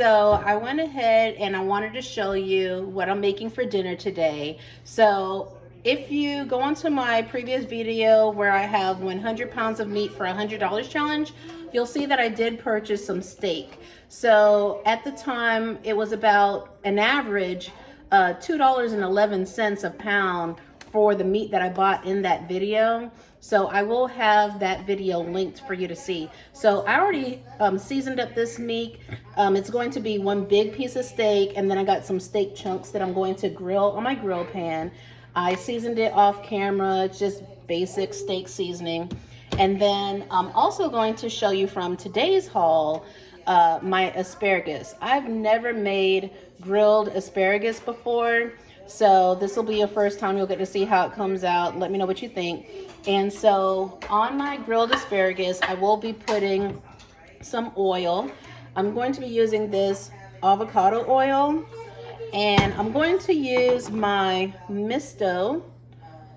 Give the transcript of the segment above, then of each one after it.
So I went ahead and I wanted to show you what I'm making for dinner today. So if you go onto my previous video where I have 100 pounds of meat for $100 challenge, you'll see that I did purchase some steak. So at the time, it was about an average $2.11 a pound for the meat that I bought in that video. So I will have that video linked for you to see. So I already seasoned up this meat. It's going to be one big piece of steak, and then I got some steak chunks that I'm going to grill on my grill pan. I seasoned it off camera, just basic steak seasoning. And then I'm also going to show you from today's haul my asparagus. I've never made grilled asparagus before, so this will be your first time. You'll get to see how it comes out. Let me know what you think. And so on my grilled asparagus, I will be putting some oil. I'm going to be using this avocado oil, and I'm going to use my Misto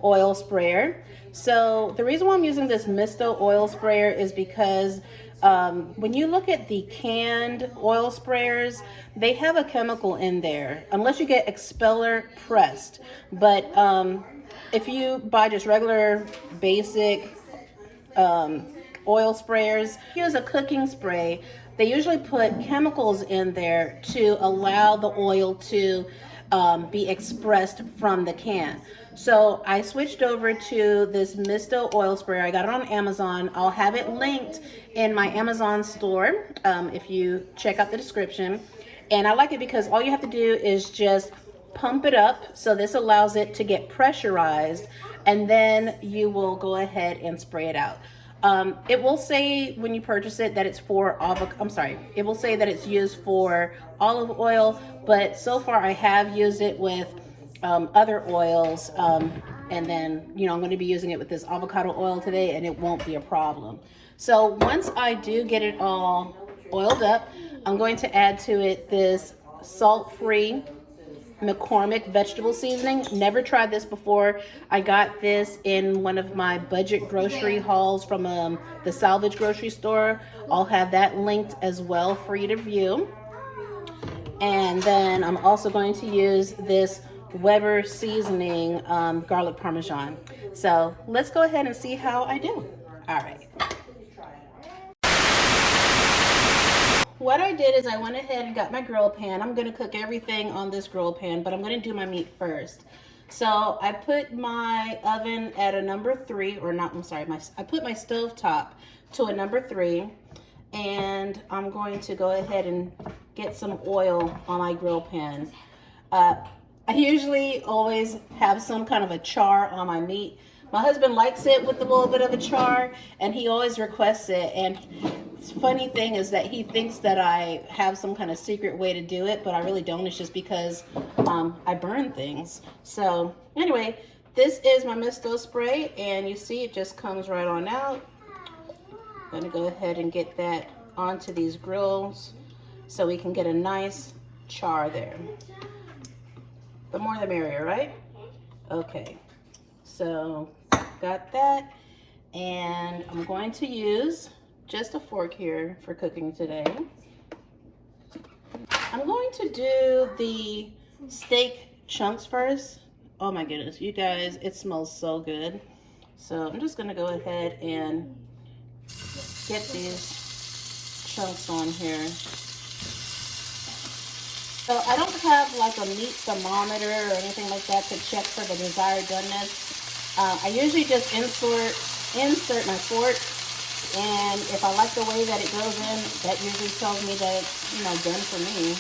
oil sprayer. So the reason why I'm using this Misto oil sprayer is because when you look at the canned oil sprayers, they have a chemical in there, unless you get expeller pressed. But if you buy just regular basic oil sprayers, use a cooking spray, they usually put chemicals in there to allow the oil to be expressed from the can. So I switched over to this Misto oil sprayer. I got it on Amazon. I'll have it linked in my Amazon store if you check out the description. And I like it because all you have to do is just pump it up. So this allows it to get pressurized, and then you will go ahead and spray it out. It will say when you purchase it that it's for it will say that it's used for olive oil, but so far I have used it with other oils, and then I'm going to be using it with this avocado oil today, and it won't be a problem. So once I do get it all oiled up, I'm going to add to it this salt-free McCormick vegetable seasoning. Never tried this before. I got this in one of my budget grocery hauls from the salvage grocery store. I'll have that linked as well for you to view. And then I'm also going to use this Weber seasoning garlic parmesan. So let's go ahead and see how I do. All right. What I did is I went ahead and got my grill pan. I'm going to cook everything on this grill pan, but I'm going to do my meat first. So I put my oven at a number 3, or not, I'm sorry, I put my stove top to a number 3, and I'm going to go ahead and get some oil on my grill pan. I usually always have some kind of a char on my meat. My husband likes it with a little bit of a char, and he always requests it. And the funny thing is that he thinks that I have some kind of secret way to do it, but I really don't. It's just because I burn things. So anyway, this is my Misto spray, and you see it just comes right on out. I'm gonna go ahead and get that onto these grills so we can get a nice char there. The more the merrier, right? Okay, so got that, and I'm going to use just a fork here for cooking today. I'm going to do the steak chunks first. Oh my goodness, you guys, it smells so good. So I'm just gonna go ahead and get these chunks on here. So I don't have like a meat thermometer or anything like that to check for the desired doneness. I usually just insert my fork, and if I like the way that it goes in, that usually tells me that it's done for me.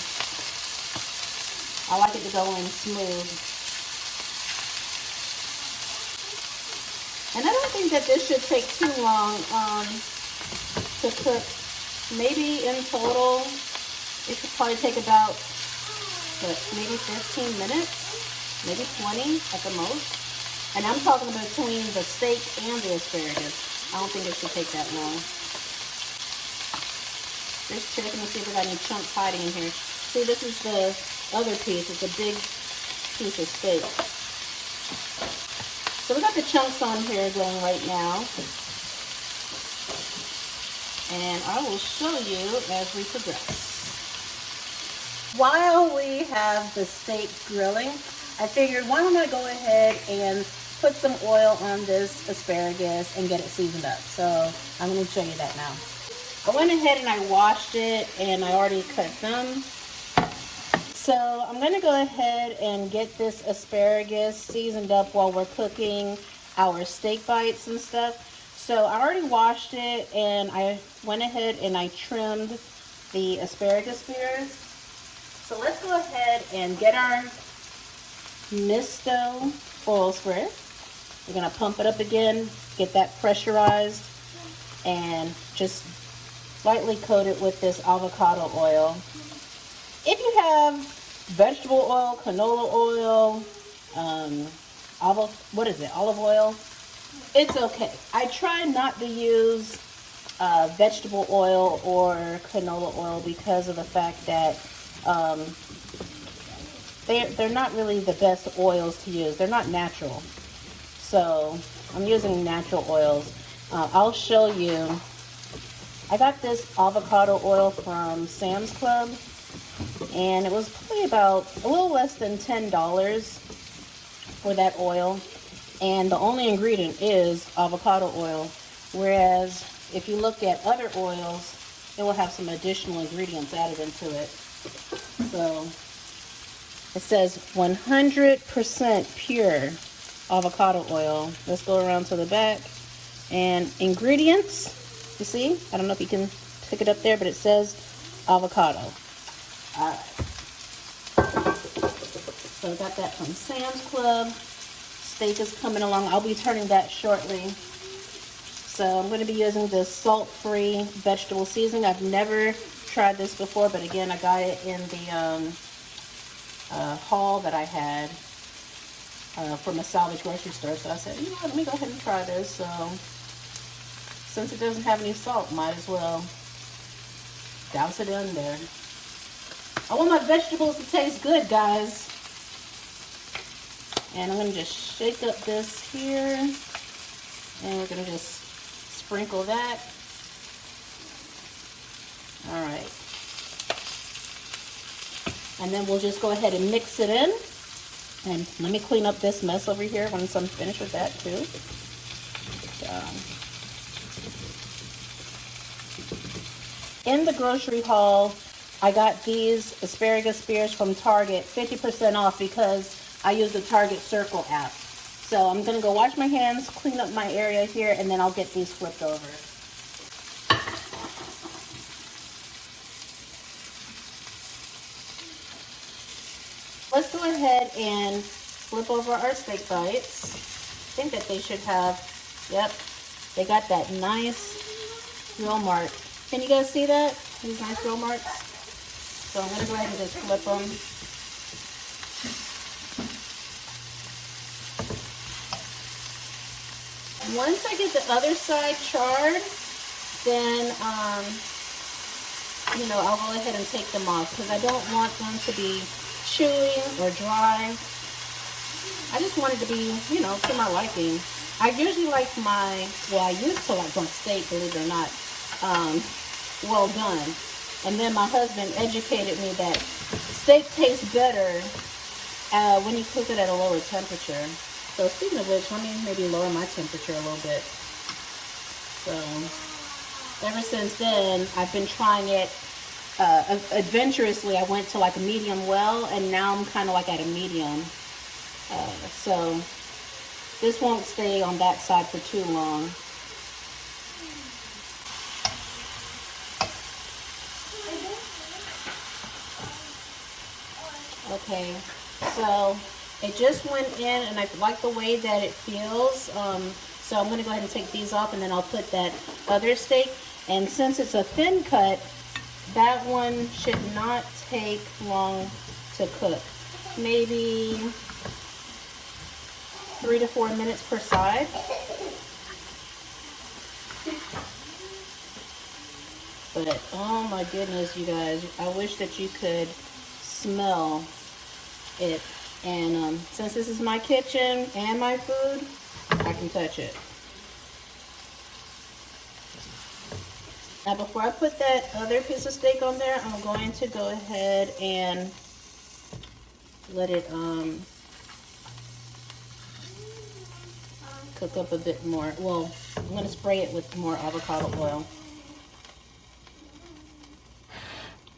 I like it to go in smooth. And I don't think that this should take too long to cook. Maybe in total, it should probably take about maybe 15 minutes, maybe 20 at the most. And I'm talking between the steak and the asparagus. I don't think it should take that long. Just checking to see if we got any chunks hiding in here. See, this is the other piece. It's a big piece of steak. So we got the chunks on here going right now. And I will show you as we progress. While we have the steak grilling, I figured why don't I go ahead and put some oil on this asparagus and get it seasoned up. So I'm going to show you that now. I went ahead and I washed it and I already cut them. So I'm going to go ahead and get this asparagus seasoned up while we're cooking our steak bites and stuff. So I already washed it and I went ahead and I trimmed the asparagus spears. So let's go ahead and get our Misto oil spray. We're going to pump it up again, get that pressurized, and just lightly coat it with this avocado oil. If you have vegetable oil, canola oil, olive oil, it's okay. I try not to use vegetable oil or canola oil because of the fact that they're not really the best oils to use. They're not natural. So I'm using natural oils. I'll show you. I got this avocado oil from Sam's Club, and it was probably about a little less than $10 for that oil. And the only ingredient is avocado oil. Whereas if you look at other oils, it will have some additional ingredients added into it. So it says 100% pure avocado oil. Let's go around to the back. And ingredients, you see? I don't know if you can pick it up there, but it says avocado. Alright. So I got that from Sam's Club. Steak is coming along. I'll be turning that shortly. So I'm going to be using this salt-free vegetable seasoning. I've never tried this before, but again, I got it in the haul that I had from a salvage grocery store. So I said, you know what, let me go ahead and try this. So since it doesn't have any salt, might as well douse it in there. I want my vegetables to taste good, guys. And I'm going to just shake up this here. And we're going to just sprinkle that. Alright. And then we'll just go ahead and mix it in. And let me clean up this mess over here once I'm finished with that too. In the grocery haul, I got these asparagus spears from Target, 50% off because I use the Target Circle app. So I'm going to go wash my hands, clean up my area here, and then I'll get these flipped over. Let's go ahead and flip over our steak bites. I think that they should have, yep, they got that nice grill mark. Can you guys see that? These nice grill marks? So I'm going to go ahead and just flip them. Once I get the other side charred, then, you know, I'll go ahead and take them off because I don't want them to be chewy or dry. I just want it to be, you know, to my liking. I usually like I used to like my steak, believe it or not, well done. And then my husband educated me that steak tastes better when you cook it at a lower temperature. So speaking of which, let me maybe lower my temperature a little bit. So ever since then, I've been trying it adventurously. I went to like a medium well, and now I'm kind of like at a medium. So this won't stay on that side for too long. Okay, so it just went in, and I like the way that it feels. So I'm going to go ahead and take these off, and then I'll put that other steak. And since it's a thin cut, that one should not take long to cook. Maybe 3 to 4 minutes per side. But oh my goodness, you guys, I wish that you could smell it. And since this is my kitchen and my food, I can touch it. Now before I put that other piece of steak on there, I'm going to go ahead and let it cook up a bit more. Well, I'm going to spray it with more avocado oil.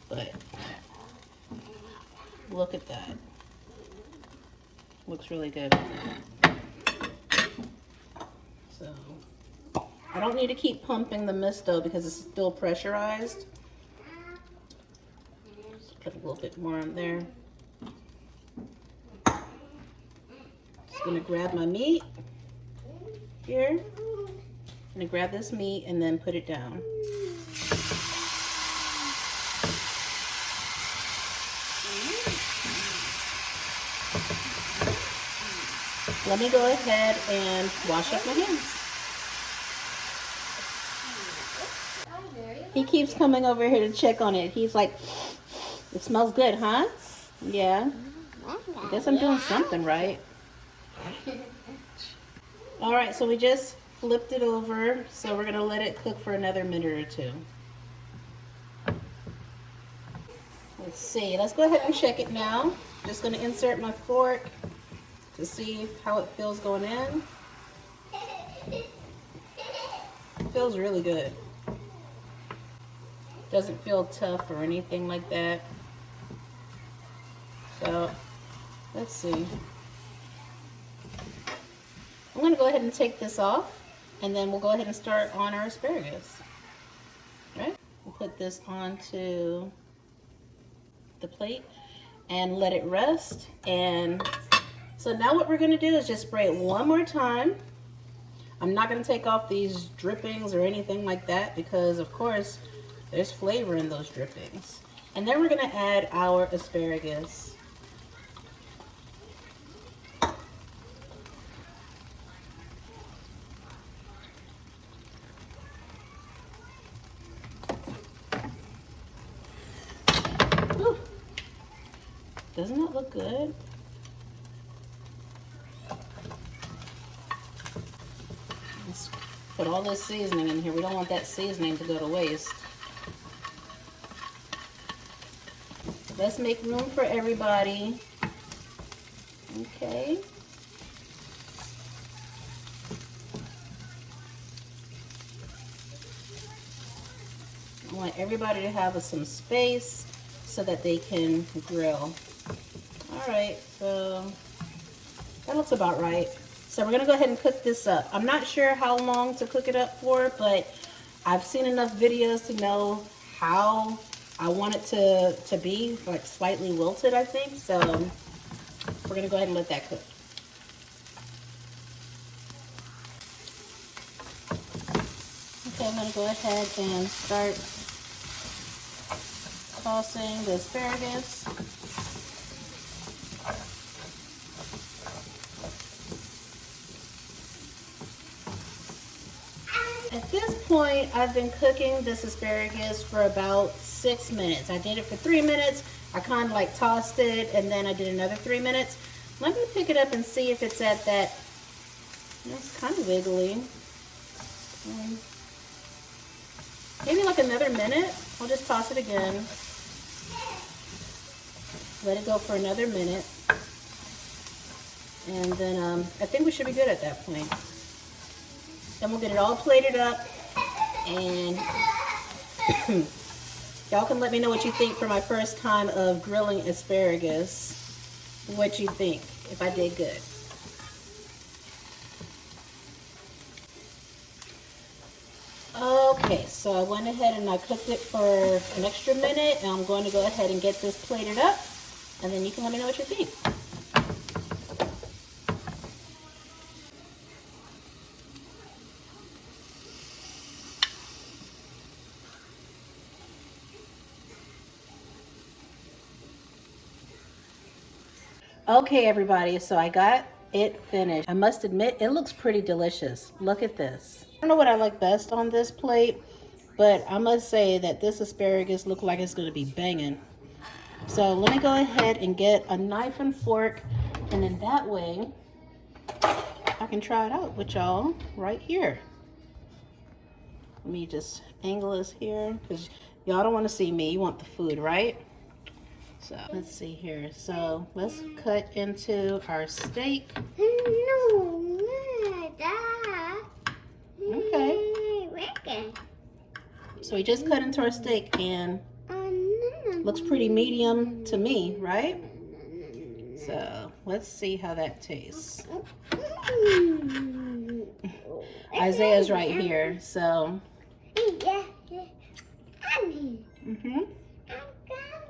But look at that. Looks really good. So I don't need to keep pumping the misto because it's still pressurized. Just put a little bit more on there. Just gonna grab my meat here. I'm gonna grab this meat and then put it down. Let me go ahead and wash up my hands. He keeps coming over here to check on it. He's like, it smells good, huh? Yeah. I guess I'm doing something right. All right, so we just flipped it over. So we're gonna let it cook for another minute or two. Let's see, let's go ahead and check it now. Just gonna insert my fork to see how it feels going in. It feels really good. Doesn't feel tough or anything like that. So, let's see. I'm gonna go ahead and take this off and then we'll go ahead and start on our asparagus. All right, we'll put this onto the plate and let it rest. And so now what we're gonna do is just spray it one more time. I'm not gonna take off these drippings or anything like that because of course there's flavor in those drippings. And then we're gonna add our asparagus. Ooh. Doesn't it look good? Let's put all this seasoning in here. We don't want that seasoning to go to waste. Let's make room for everybody. Okay. I want everybody to have some space so that they can grill. All right, so that looks about right. So we're gonna go ahead and cook this up. I'm not sure how long to cook it up for, but I've seen enough videos to know how I want it to be, like slightly wilted, I think. So we're gonna go ahead and let that cook. Okay, I'm gonna go ahead and start tossing the asparagus. At this point, I've been cooking this asparagus for about 6 minutes. I did it for 3 minutes. I kind of like tossed it and then I did another 3 minutes. Let me pick it up and see if it's at that, it's kind of wiggly. Maybe like another minute. I'll just toss it again. Let it go for another minute. And then I think we should be good at that point. Then we'll get it all plated up and y'all can let me know what you think for my first time of grilling asparagus. What you think, if I did good. Okay, so I went ahead and I cooked it for an extra minute and I'm going to go ahead and get this plated up and then you can let me know what you think. Okay, everybody, so I got it finished. I must admit, it looks pretty delicious. Look at this. I don't know what I like best on this plate, but I must say that this asparagus looks like it's gonna be banging. So let me go ahead and get a knife and fork, and then that way, I can try it out with y'all right here. Let me just angle this here because y'all don't want to see me. You want the food, right? So let's see here. So let's cut into our steak. Okay. So we just cut into our steak and looks pretty medium to me, right? So let's see how that tastes. Isaiah's right here, so.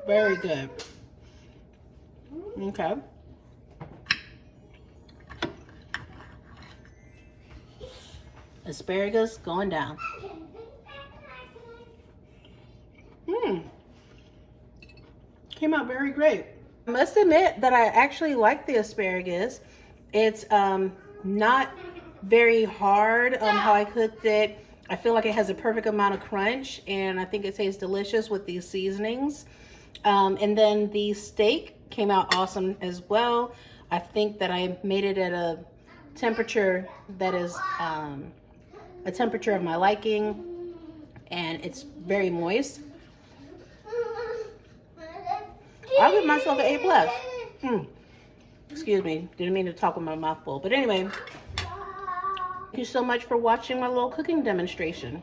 Very good. Okay. Asparagus going down. Came out very great. I must admit that I actually like the asparagus. It's not very hard how I cooked it. I feel like it has a perfect amount of crunch, and I think it tastes delicious with these seasonings. And then the steak came out awesome as well. I think that I made it at a temperature that is a temperature of my liking, and it's very moist. I'll give myself an A+. Excuse me, didn't mean to talk with my mouth full. But anyway, thank you so much for watching my little cooking demonstration.